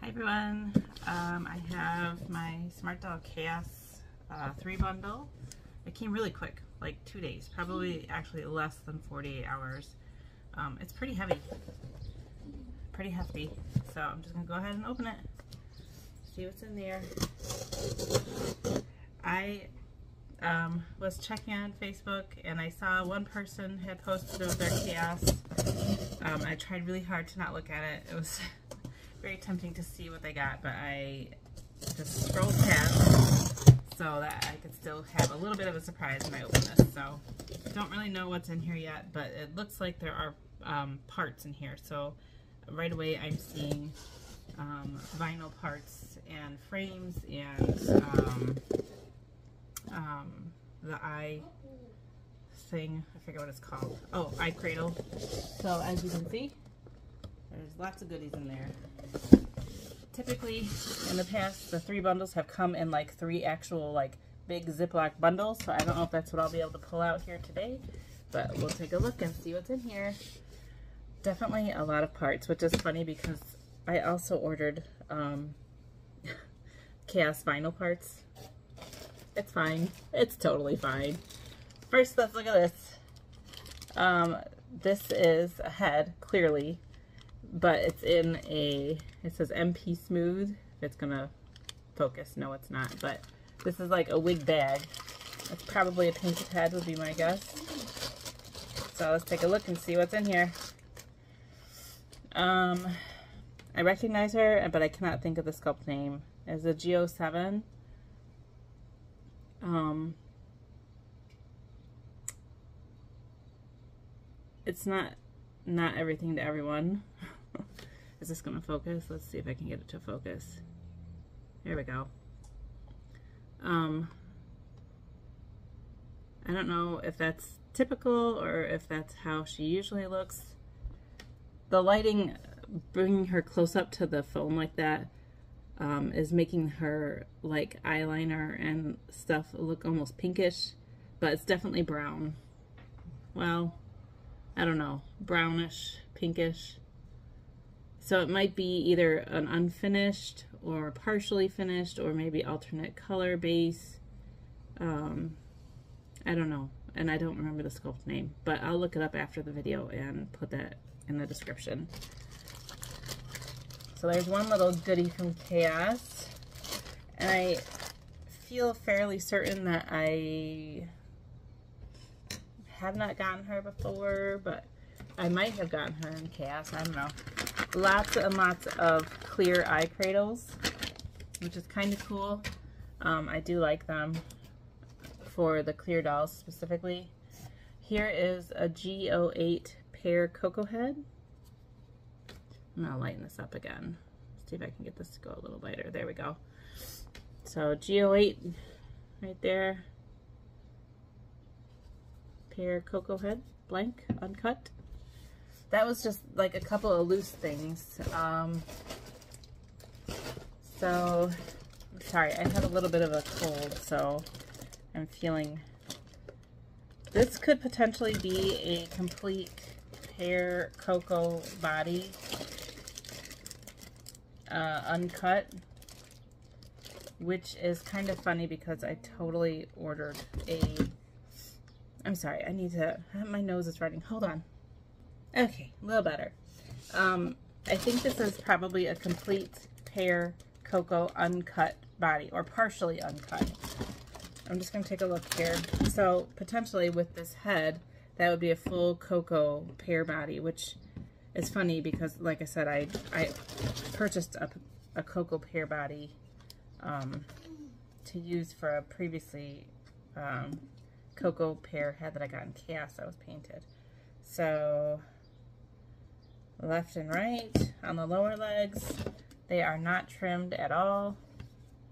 Hi everyone, I have my SmartDoll Chaos 3 bundle. It came really quick, like 2 days, probably actually less than 48 hours. It's pretty heavy, pretty hefty, so I'm just going to go ahead and open it, see what's in there. I was checking on Facebook and I saw one person had posted of their Chaos. I tried really hard to not look at it. It was very tempting to see what they got, but I just scrolled past so that I could still have a little bit of a surprise when I open this. So don't really know what's in here yet, but it looks like there are parts in here. So right away I'm seeing vinyl parts and frames and the eye thing, I forget what it's called. Oh, eye cradle. So as you can see, there's lots of goodies in there. Typically, in the past, the 3 bundles have come in like 3 actual like big Ziploc bundles, so I don't know if that's what I'll be able to pull out here today, but we'll take a look and see what's in here. Definitely a lot of parts, which is funny because I also ordered Chaos vinyl parts. It's fine. It's totally fine. First, let's look at this. This is a head, clearly, but it's in a, it says MP Smooth. It's gonna focus. No, it's not, but this is like a wig bag. It's probably a painted head would be my guess. So let's take a look and see what's in here. I recognize her, but I cannot think of the sculpt name. It's a G07. It's not everything to everyone. Is this gonna focus? Let's see if I can get it to focus. There we go. I don't know if that's typical or if that's how she usually looks. The lighting, bringing her close up to the phone like that, is making her like eyeliner and stuff look almost pinkish, but it's definitely brown. Well, I don't know, brownish, pinkish. So it might be either an unfinished or partially finished or maybe alternate color base. I don't know, and I don't remember the sculpt name, but I'll look it up after the video and put that in the description. So there's one little goodie from Chaos, and I feel fairly certain that I have not gotten her before, but I might have gotten her in Chaos, I don't know. Lots and lots of clear eye cradles, which is kind of cool. I do like them for the clear dolls specifically. Here is a G08 pear cocoa head. I'm gonna lighten this up again. See if I can get this to go a little lighter. There we go. So G08 right there. Pear cocoa head, blank, uncut. That was just like a couple of loose things. So, sorry, I have a little bit of a cold, so I'm feeling, this could potentially be a complete pear cocoa body, uncut, which is kind of funny because I totally ordered a, I'm sorry, I need to, my nose is running, hold on. Okay, a little better. I think this is probably a complete pear cocoa uncut body, or partially uncut. I'm just gonna take a look here. So potentially with this head, that would be a full cocoa pear body, which is funny because, like I said, I purchased a cocoa pear body to use for a previously cocoa pear head that I got in Chaos that was painted. So left and right on the lower legs, they are not trimmed at all,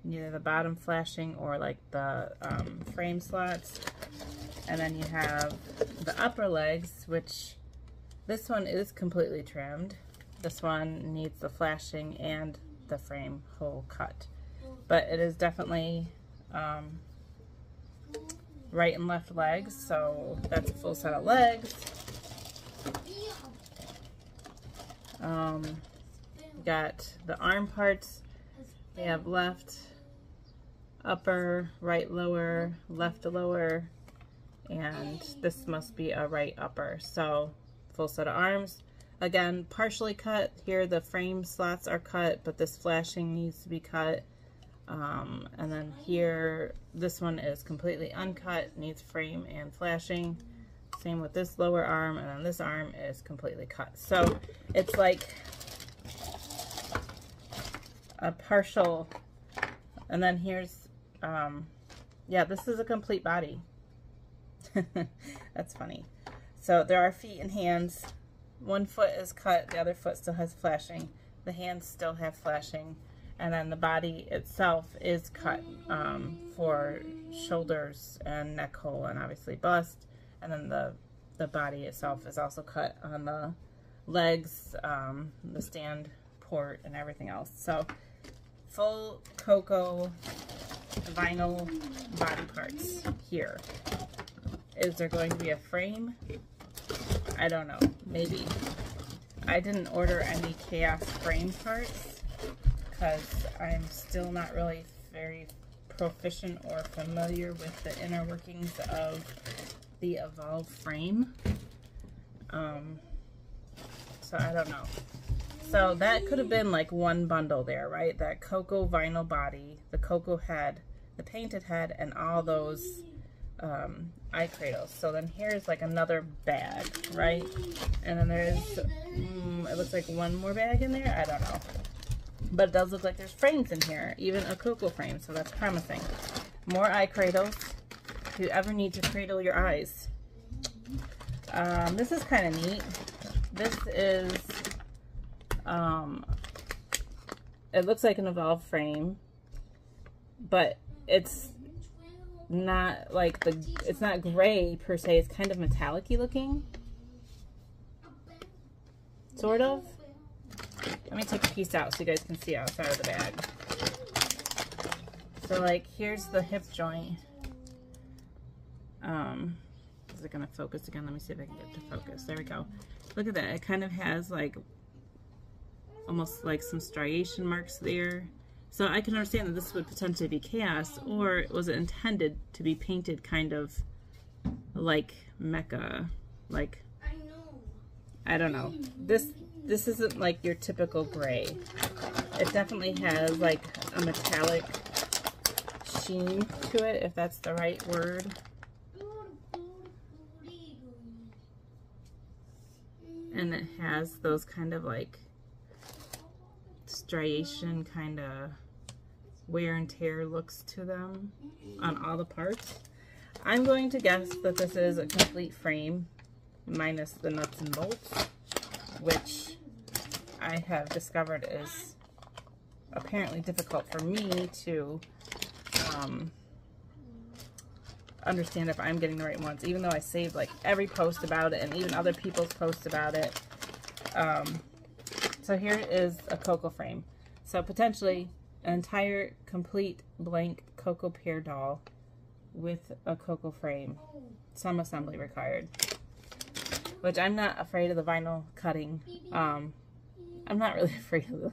neither the bottom flashing or like the frame slots. And then you have the upper legs, which this one is completely trimmed. This one needs the flashing and the frame hole cut, but it is definitely right and left legs, so that's a full set of legs. got the arm parts. We have left upper, right lower, left lower, and this must be a right upper. So full set of arms. Again, partially cut. Here the frame slots are cut, but this flashing needs to be cut. And then here, this one is completely uncut, needs frame and flashing. Same with this lower arm, and then this arm is completely cut. So it's like a partial, and then here's, yeah, this is a complete body. That's funny. So there are feet and hands. One foot is cut, the other foot still has flashing. The hands still have flashing. And then the body itself is cut for shoulders and neck hole and obviously bust. And then the body itself is also cut on the legs, the stand port, and everything else. So full Coco vinyl body parts here. Is there going to be a frame? I don't know, maybe. I didn't order any Chaos frame parts because I'm still not really very proficient or familiar with the inner workings of the Evolve frame. So I don't know. So that could have been like one bundle there, right? That Coco vinyl body, the Coco head, the painted head, and all those eye cradles. So then here's like another bag, right? And then there's, it looks like one more bag in there. I don't know. But it does look like there's frames in here, even a Coco frame, so that's promising. More eye cradles, if you ever need to cradle your eyes. This is kind of neat. This is, it looks like an Evolve frame, but it's not like it's not gray per se, it's kind of metallic-y looking. Sort of. Let me take a piece out so you guys can see outside of the bag. So like here's the hip joint. Is it gonna focus again? Let me see if I can get it to focus. There we go. Look at that. It kind of has like almost like some striation marks there. So I can understand that this would potentially be Chaos, or was it intended to be painted kind of like Mecha? Like, I don't know. This isn't like your typical gray. It definitely has like a metallic sheen to it, if that's the right word. And it has those kind of like striation kind of wear and tear looks to them on all the parts. I'm going to guess that this is a complete frame minus the nuts and bolts, which I have discovered is apparently difficult for me to understand if I'm getting the right ones, even though I saved like every post about it and even other people's posts about it. So here is a Coco frame. So potentially an entire complete blank Coco pear doll with a Coco frame. Some assembly required. Which I'm not afraid of the vinyl cutting. I'm not really afraid of the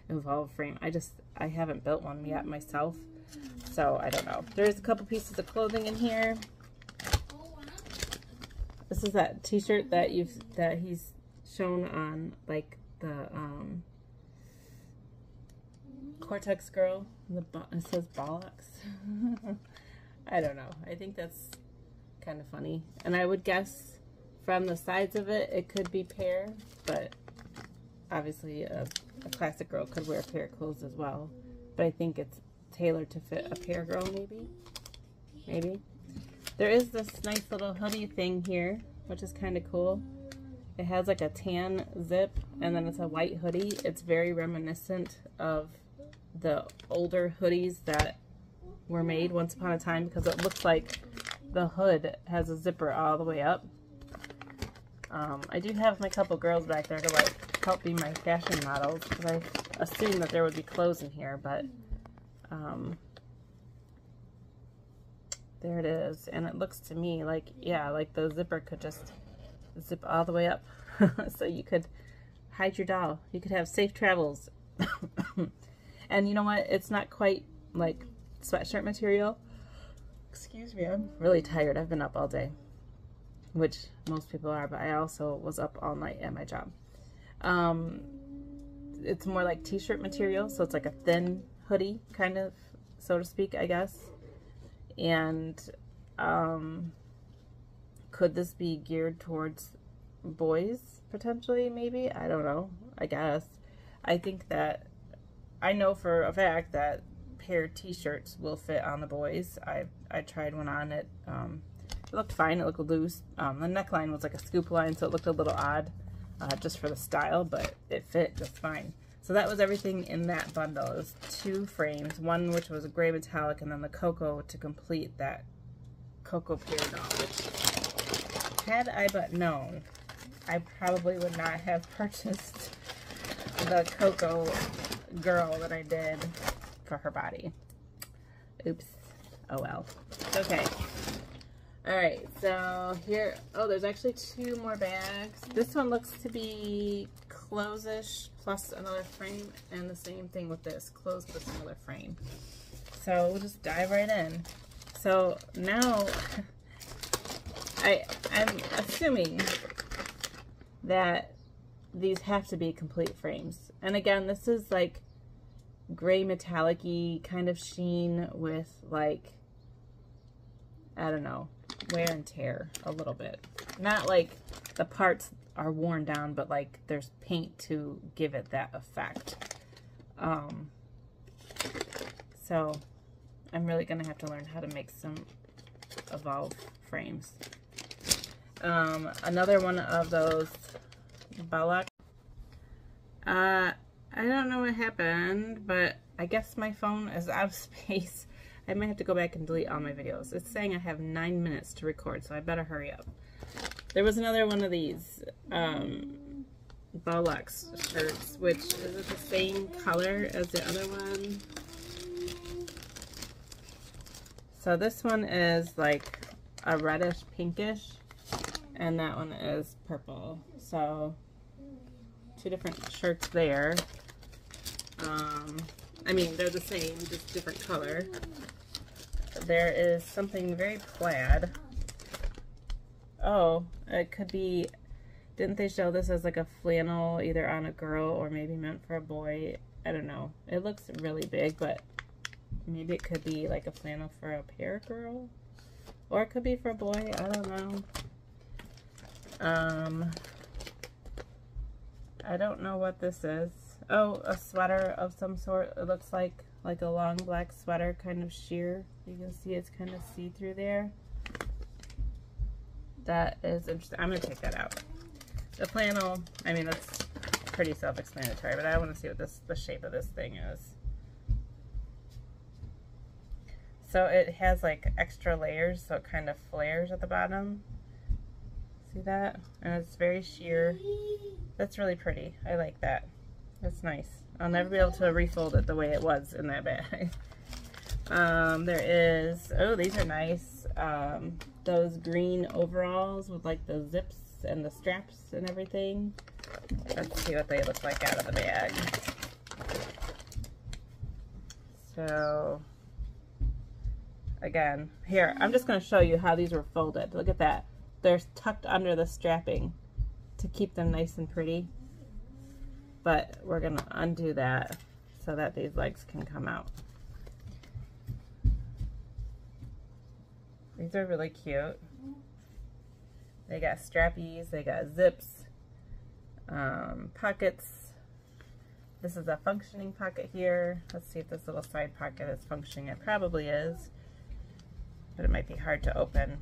Evolve frame. I haven't built one yet myself. So I don't know. There's a couple pieces of clothing in here. This is that t-shirt that he's shown on like the Cortex girl. It says bollocks. I don't know. I think that's kind of funny. And I would guess from the sides of it, it could be pear, but obviously a classic girl could wear pear clothes as well. But I think it's tailored to fit a pear girl, maybe. There is this nice little hoodie thing here, which is kind of cool. It has like a tan zip, and then it's a white hoodie. It's very reminiscent of the older hoodies that were made once upon a time, because it looks like the hood has a zipper all the way up. I do have my couple girls back there to like help be my fashion models, because I assumed that there would be clothes in here, but there it is. And it looks to me like, yeah, like the zipper could just zip all the way up. So you could hide your doll. You could have safe travels And you know what? It's not quite like sweatshirt material. Excuse me, I'm really tired. I've been up all day, which most people are, but I also was up all night at my job. It's more like t-shirt material, so it's like a thin hoodie, kind of, so to speak, I guess. And could this be geared towards boys, potentially, maybe? I don't know, I guess. I think that, I know for a fact that pair of t-shirts will fit on the boys. I tried one on, it looked fine, it looked loose. The neckline was like a scoop line, so it looked a little odd, just for the style, but it fit just fine. So that was everything in that bundle. It was 2 frames, one which was a gray metallic, and then the cocoa to complete that cocoa pair doll, which, had I but known, I probably would not have purchased the cocoa girl that I did for her body. Oops. Oh well. Okay. Alright, so here, oh, there's actually 2 more bags. This one looks to be clothes-ish plus another frame, and the same thing with this, clothes plus another frame. So we'll just dive right in. So now, I'm assuming that these have to be complete frames. And again, this is like gray metallic-y kind of sheen with like, I don't know, wear and tear a little bit. Not like the parts are worn down, but like there's paint to give it that effect. So I'm really gonna have to learn how to make some Evolve frames. Another one of those Belloc. I don't know what happened, but I guess my phone is out of space. I might have to go back and delete all my videos. It's saying I have 9 minutes to record, so I better hurry up. There was another one of these Belloc shirts, which is the same color as the other one. So this one is like a reddish pinkish, and that one is purple. So 2 different shirts there. I mean, they're the same, just different color. There is something very plaid. Oh, it could be, didn't they show this as like a flannel either on a girl or maybe meant for a boy? I don't know. It looks really big, but maybe it could be like a flannel for a pair girl. Or it could be for a boy, I don't know. I don't know what this is. Oh, a sweater of some sort. It looks like a long black sweater, kind of sheer. You can see it's kind of see-through there. That is interesting. I'm going to take that out. The flannel, I mean, that's pretty self-explanatory, but I want to see what the shape of this thing is. So it has like extra layers, so it kind of flares at the bottom. See that? And it's very sheer. That's really pretty. I like that. That's nice. I'll never be able to refold it the way it was in that bag. There is, oh, these are nice. Those green overalls with like the zips and the straps and everything. Let's see what they look like out of the bag. So, again, here, I'm just going to show you how these were folded. Look at that. They're tucked under the strapping to keep them nice and pretty. But we're going to undo that so that these legs can come out. These are really cute. They got strappies, they got zips, pockets. This is a functioning pocket here. Let's see if this little side pocket is functioning. It probably is, but it might be hard to open.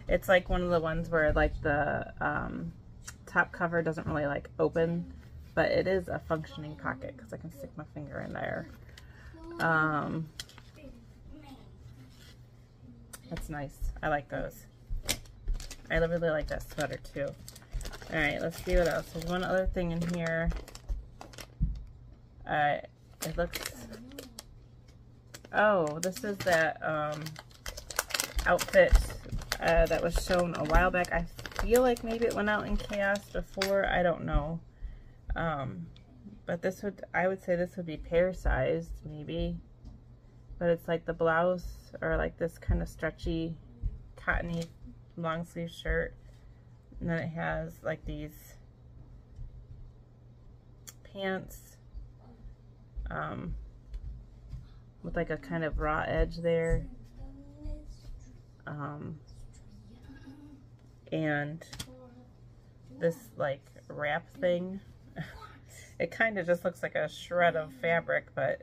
It's like one of the ones where like the top cover doesn't really like open, but it is a functioning pocket because I can stick my finger in there. That's nice. I like those. I really like that sweater too. Alright, let's see what else. There's one other thing in here. It looks... Oh, this is that outfit that was shown a while back. I feel like maybe it went out in Chaos before. I don't know. But but this would, I would say this would be pear sized maybe, but it's like the blouse or like this kind of stretchy cottony long sleeve shirt, and then it has like these pants with like a kind of raw edge there, and this like wrap thing. It kind of just looks like a shred of fabric, but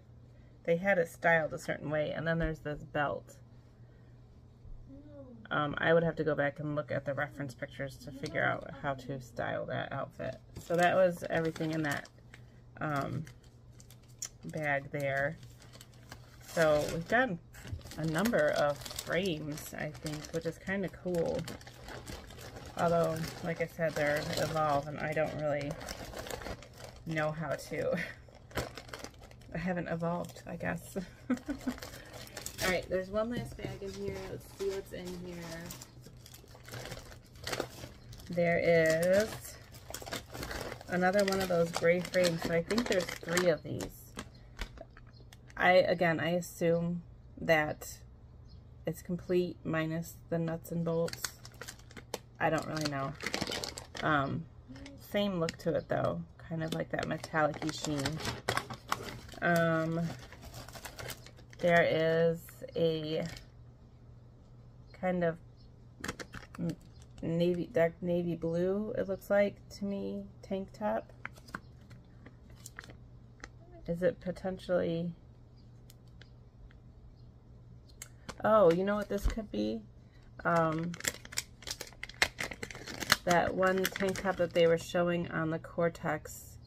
they had it styled a certain way. And then there's this belt. I would have to go back and look at the reference pictures to figure out how to style that outfit. So that was everything in that bag there. So we've done a number of frames, I think, which is kind of cool. Although, like I said, they're evolve, and I don't really know how to. I haven't evolved, I guess. Alright, there's one last bag in here. Let's see what's in here. There is another one of those gray frames. So I think there's 3 of these. I assume that it's complete minus the nuts and bolts. I don't really know. Same look to it though. Kind of like that metallic-y sheen. There is a kind of dark navy blue, it looks like to me, tank top. Is it potentially... Oh, you know what this could be? That one tank top that they were showing on the Cortex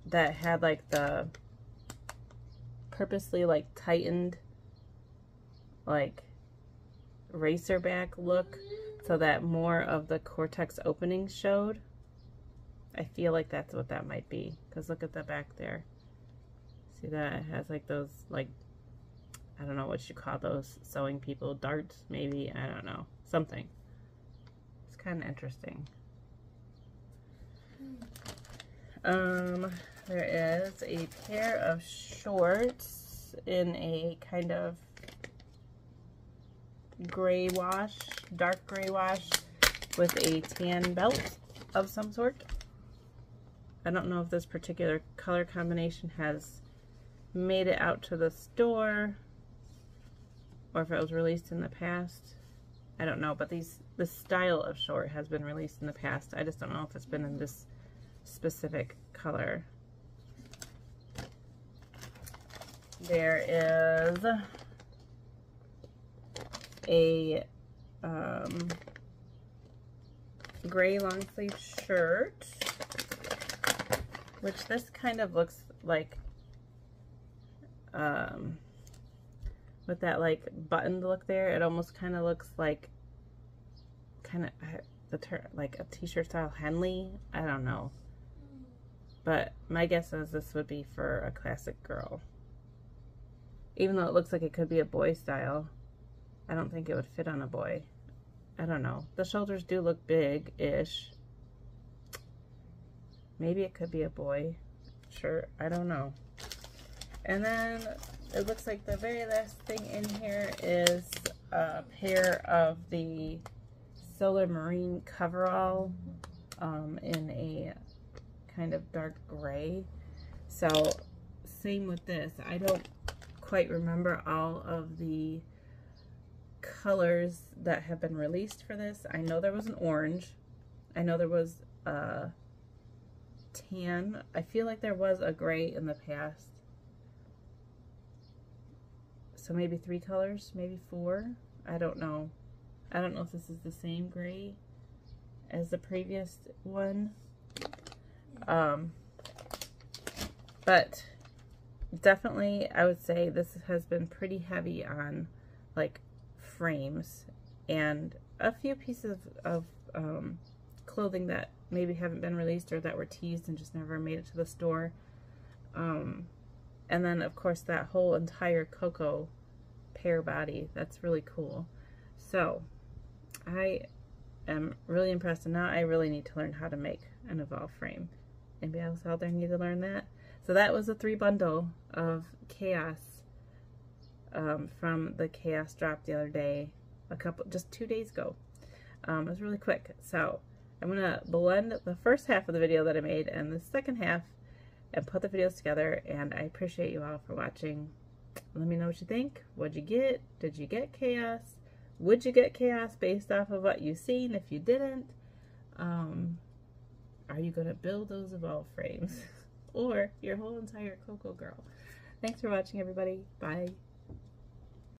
that had like the purposely like tightened like racer back look so that more of the Cortex opening showed. I feel like that's what that might be, because look at the back there. See that? It has like those, like, I don't know what you call those sewing people, darts maybe, I don't know, something. It's kind of interesting. There is a pair of shorts in a kind of gray wash, dark gray wash, with a tan belt of some sort. I don't know if this particular color combination has made it out to the store or if it was released in the past. I don't know, but this style of short has been released in the past. I just don't know if it's been in this specific color. There is a gray long sleeve shirt, which this kind of looks like with that like buttoned look there, it almost kind of looks like like a t-shirt style Henley. I don't know, but my guess is this would be for a classic girl, even though it looks like it could be a boy style. I don't think it would fit on a boy. I don't know. The shoulders do look big-ish. Maybe it could be a boy shirt. I don't know. And then it looks like the very last thing in here is a pair of the Solar Marine coverall in a kind of dark gray. So same with this. I don't quite remember all of the colors that have been released for this. I know there was an orange. I know there was a tan. I feel like there was a gray in the past. So maybe 3 colors, maybe 4. I don't know. I don't know if this is the same gray as the previous one. But definitely I would say this has been pretty heavy on like frames and a few pieces of clothing that maybe haven't been released or that were teased and just never made it to the store. And then of course that whole entire Coco pear body, that's really cool. So I am really impressed, and now I really need to learn how to make an Evolve frame Anybody else out there need to learn that? So that was a 3 bundle of chaos from the chaos drop the other day, just 2 days ago. It was really quick. So I'm gonna blend the first half of the video that I made and the second half and put the videos together, and I appreciate you all for watching. Let me know what you think. What'd you get? Did you get chaos? Would you get chaos based off of what you've seen if you didn't? Are you gonna build those evolve frames or your whole entire Coco girl? Thanks for watching, everybody. Bye.